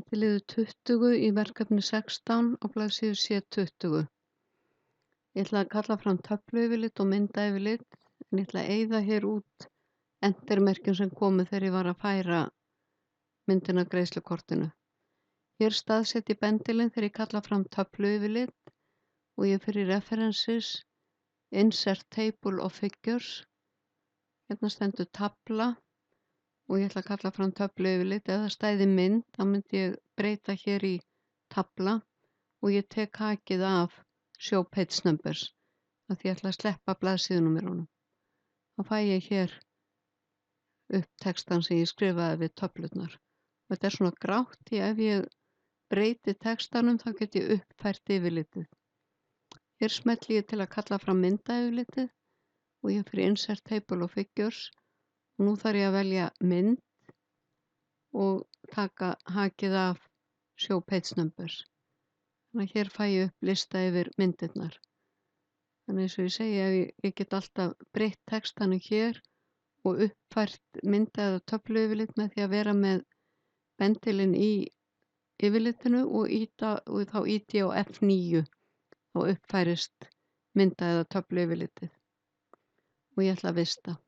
Bendiliður 20 í verkefni 16 á blaðsíðu C20. Ég ætla að kalla fram töfluyfirlit og myndayfirlit en ég ætla að eyða hér út entermerkjum sem komu þegar ég var að færa myndina af greiðslukortinu. Hér staðset ég bendilinn þegar ég kalla fram töfluyfirlit og ég fer í references, insert table of figures. Hérna stendur tafla og ég ætla að kalla fram töfluyfirlit. Ef það stæði mynd, þá myndi ég breyta hér í tafla og ég tek hakið af show page numbers af því ég ætla að sleppa blaðsíðunúmerunum. Þá fæ ég hér upp textan sem ég skrifaði við töflurnar. Þetta er svona grátt því ef ég breyti textanum þá get ég uppfært yfirlitið. Hér smelli ég til að kalla fram myndayfirlitið og ég fyrir insert table of figures. Nú þarf ég að velja mynd og taka hakið af show page numbers. Þannig að hér fæ ég upp lista yfir myndirnar. Þannig eins og ég segi, ég get alltaf breytt textanum hér og uppfært mynda eða töfluyfirlit með því að vera með bendilinn í yfirlitinu og þá ýti ég á F9 og uppfærist mynda eða töfluyfirlitið og ég ætla að vista.